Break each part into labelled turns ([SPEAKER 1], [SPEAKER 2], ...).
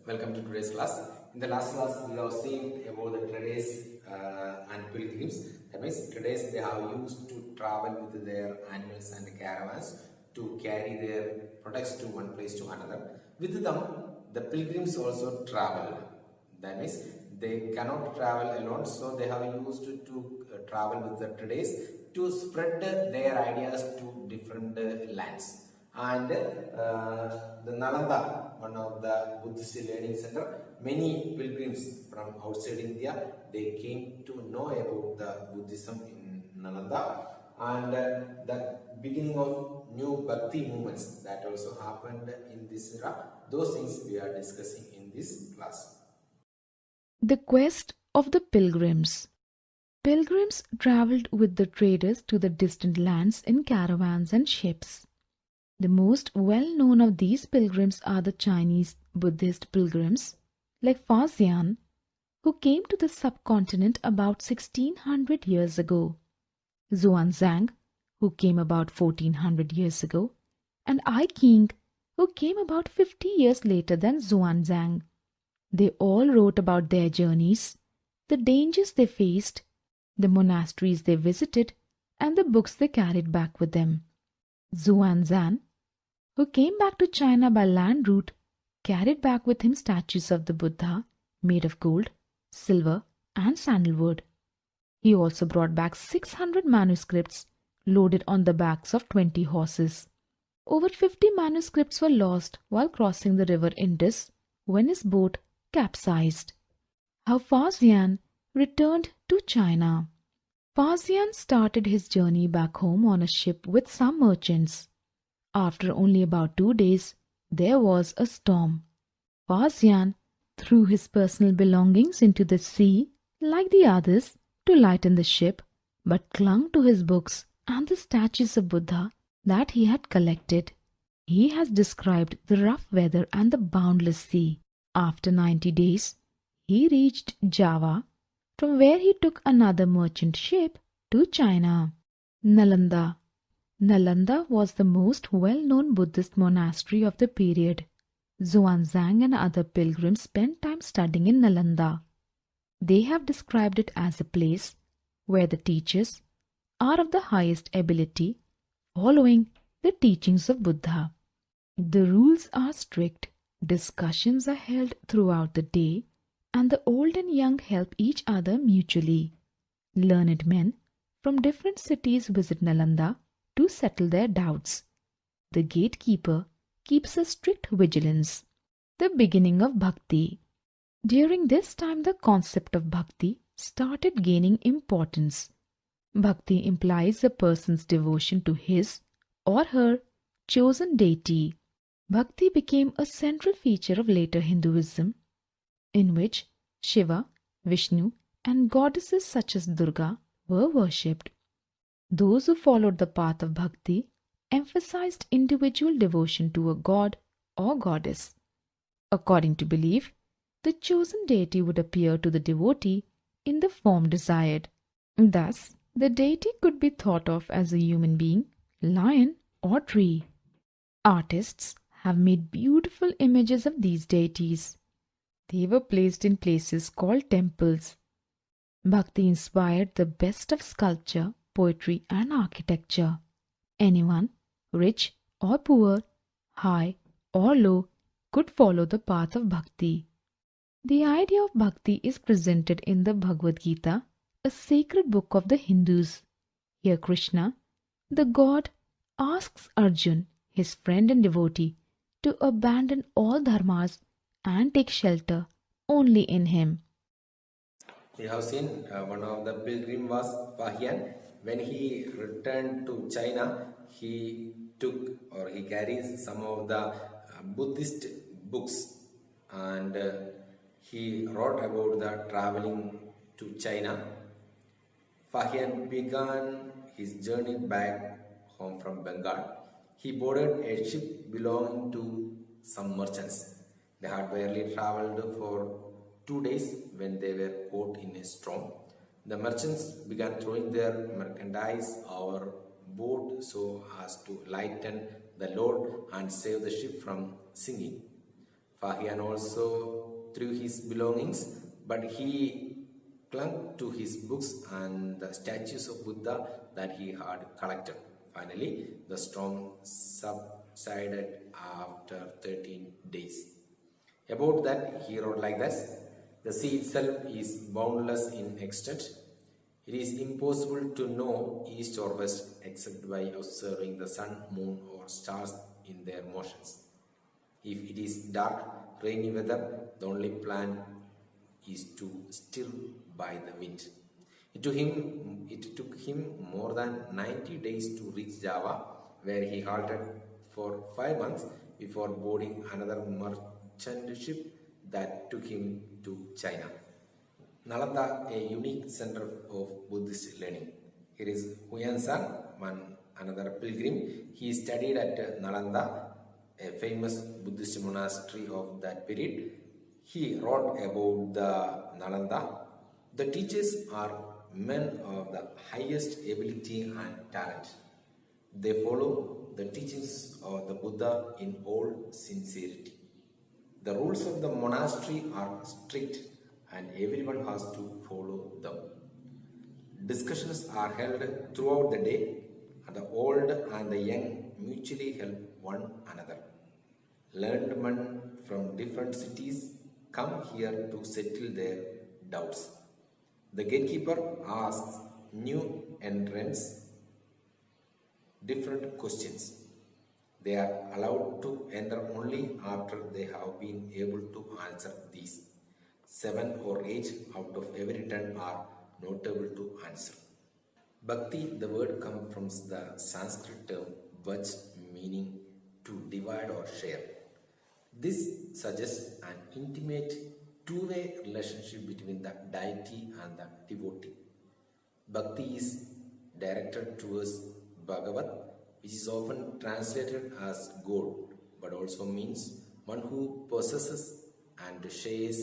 [SPEAKER 1] welcome to today's class. In the last class, we have seen about the traders and pilgrims. That means traders, they have used to travel with their animals and caravans to carry their products to one place to another. With them, the pilgrims also traveled. That means they cannot travel alone, so they have used to travel with the traders to spread their ideas to different lands. And the Nalanda, one of the Buddhist learning center, many pilgrims from outside India, they came to know about the Buddhism in Nalanda, and the beginning of new Bhakti movements that also happened in this era. Those things we are discussing in this class.
[SPEAKER 2] The quest of the pilgrims. Pilgrims traveled with the traders to the distant lands in caravans and ships. The most well-known of these pilgrims are the Chinese Buddhist pilgrims, like Faxian, who came to the subcontinent about 1600 years ago, Xuanzang, who came about 1400 years ago, and I King, who came about 50 years later than Xuanzang. They all wrote about their journeys, the dangers they faced, the monasteries they visited, and the books they carried back with them. Xuanzang, who came back to China by land route, carried back with him statues of the Buddha made of gold, silver, and sandalwood. He also brought back 600 manuscripts loaded on the backs of 20 horses. Over 50 manuscripts were lost while crossing the river Indus when his boat capsized. How Faxian returned to China. Faxian started his journey back home on a ship with some merchants. After only about 2 days, there was a storm. Faxian threw his personal belongings into the sea like the others to lighten the ship, but clung to his books and the statues of Buddha that he had collected. He has described the rough weather and the boundless sea. After 90 days, he reached Java, from where he took another merchant ship to China. Nalanda. Nalanda was the most well-known Buddhist monastery of the period. Xuanzang and other pilgrims spent time studying in Nalanda. They have described it as a place where the teachers are of the highest ability, following the teachings of Buddha. The rules are strict, discussions are held throughout the day, and the old and young help each other mutually. Learned men from different cities visit Nalanda to settle their doubts. The gatekeeper keeps a strict vigilance. The beginning of Bhakti. During this time, the concept of Bhakti started gaining importance. Bhakti implies a person's devotion to his or her chosen deity. Bhakti became a central feature of later Hinduism, in which Shiva, Vishnu, and goddesses such as Durga were worshipped. Those who followed the path of Bhakti emphasized individual devotion to a god or goddess. According to belief, the chosen deity would appear to the devotee in the form desired. Thus, the deity could be thought of as a human being, lion, or tree. Artists have made beautiful images of these deities. They were placed in places called temples. Bhakti inspired the best of sculpture, poetry, and architecture. Anyone, rich or poor, high or low, could follow the path of Bhakti. The idea of Bhakti is presented in the Bhagavad Gita, a sacred book of the Hindus. Here Krishna, the god, asks Arjun, his friend and devotee, to abandon all dharmas and take shelter only in him.
[SPEAKER 1] We have seen one of the pilgrim was Faxian. When he returned to China, he took or he carries some of the Buddhist books, and he wrote about the traveling to China. Faxian began his journey back home from Bengal. He boarded a ship belonging to some merchants. They had barely traveled for 2 days when they were caught in a storm. The merchants began throwing their merchandise overboard so as to lighten the load and save the ship from sinking. Fahian also threw his belongings, but he clung to his books and the statues of Buddha that he had collected. Finally, the storm subsided after 13 days. About that, he wrote like this: the sea itself is boundless in extent. It is impossible to know east or west except by observing the sun, moon, or stars in their motions. If it is dark, rainy weather, the only plan is to steer by the wind. It took him more than 90 days to reach Java, where he halted for 5 months before boarding another merchant ship that took him to China. Nalanda, a unique center of Buddhist learning. Here is Huyan-san, another pilgrim. He studied at Nalanda, a famous Buddhist monastery of that period. He wrote about the Nalanda. The teachers are men of the highest ability and talent. They follow the teachings of the Buddha in all sincerity. The rules of the monastery are strict and everyone has to follow them. Discussions are held throughout the day, and the old and the young mutually help one another. Learned men from different cities come here to settle their doubts. The gatekeeper asks new entrants different questions. They are allowed to enter only after they have been able to answer these. 7 or 8 out of every 10 are not able to answer. Bhakti, the word comes from the Sanskrit term Bhaj, meaning to divide or share. This suggests an intimate two-way relationship between the deity and the devotee. Bhakti is directed towards Bhagavat, which is often translated as God, but also means one who possesses and shares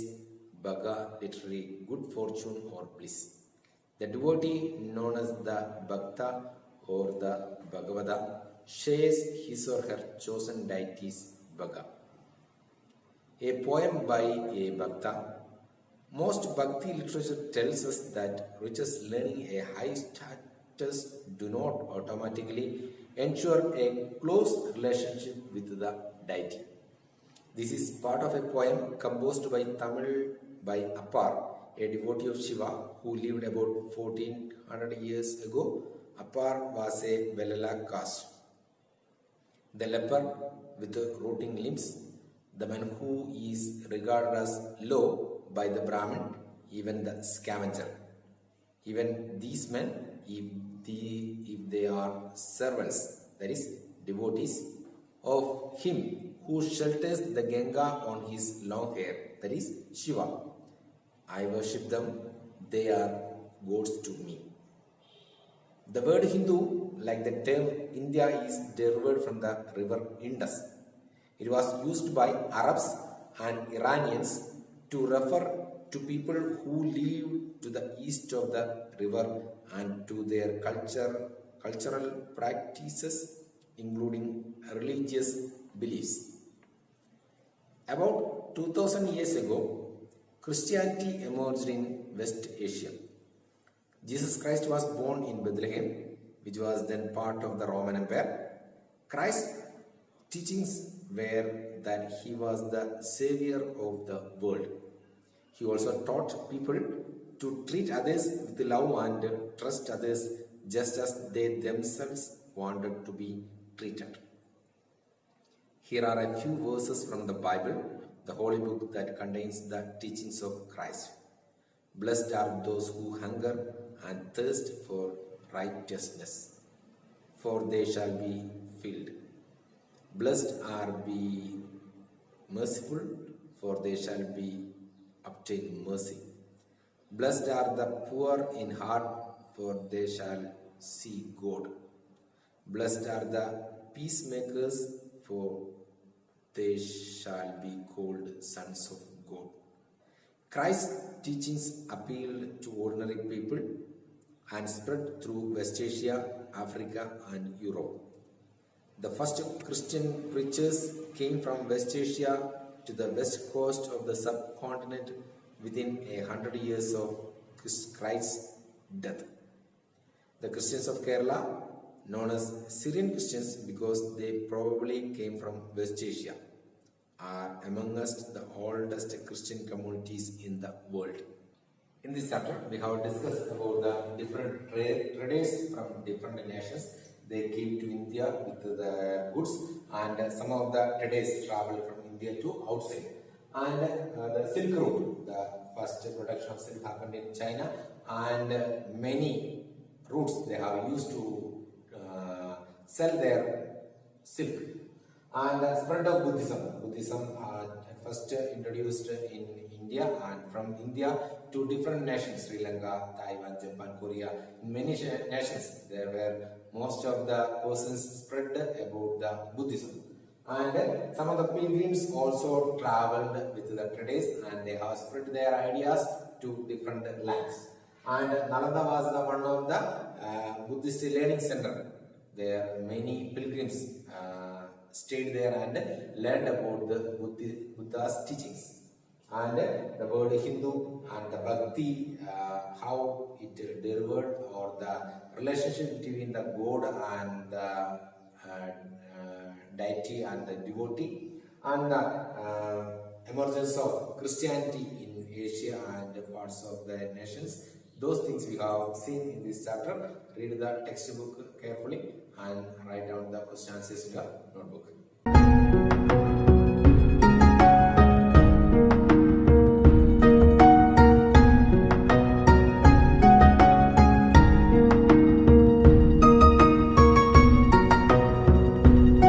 [SPEAKER 1] Bhaga, literally good fortune or bliss. The devotee, known as the Bhakta or the Bhagavata, shares his or her chosen deity's Bhaga. A poem by a Bhakta. Most Bhakti literature tells us that riches learning a high status do not automatically ensure a close relationship with the deity. This is part of a poem composed by Tamil by Appar, a devotee of Shiva who lived about 1400 years ago. Appar was a Velala caste. The leper with rotting limbs, the man who is regarded as low by the Brahmin, even the scavenger. Even these men, if they are servants, that is, devotees of him who shelters the Ganga on his long hair, that is, Shiva. I worship them, they are gods to me. The word Hindu, like the term India, is derived from the river Indus. It was used by Arabs and Iranians to refer to people who live to the east of the river and to their cultural practices, including religious beliefs. About 2000 years ago, Christianity emerged in West Asia. Jesus Christ was born in Bethlehem, which was then part of the Roman Empire. Christ's teachings were that he was the savior of the world. He also taught people to treat others with love and trust others just as they themselves wanted to be treated. Here are a few verses from the Bible, the holy book that contains the teachings of Christ. Blessed are those who hunger and thirst for righteousness, for they shall be filled. Blessed are be merciful, for they shall be obtain mercy. Blessed are the poor in heart, for they shall see God. Blessed are the peacemakers, for they shall be called sons of God. Christ's teachings appealed to ordinary people and spread through West Asia, Africa, and Europe. The first Christian preachers came from West Asia to the west coast of the subcontinent within 100 years of Christ's death. The Christians of Kerala, known as Syrian Christians because they probably came from West Asia, are amongst the oldest Christian communities in the world. In this chapter, we have discussed about the different traders from different nations. They came to India with the goods, and some of the traders traveled from India to outside. And the Silk Route, the first production of silk happened in China, and many routes they have used to sell their silk. And the spread of Buddhism first introduced in India, and from India to different nations, Sri Lanka, Taiwan, Japan, Korea, in many nations there were most of the persons spread about the Buddhism. And some of the pilgrims also traveled with the traders, and they have spread their ideas to different lands. And Nalanda was the one of the Buddhist learning center. There many pilgrims stayed there and learned about the Buddha's teachings. And the word Hindu and the Bhakti, how it delivered, or the relationship between the God and the deity and the devotee, and the emergence of Christianity in Asia and parts of the nations. Those things we have seen in this chapter. Read the textbook carefully and write down the question answers in your notebook.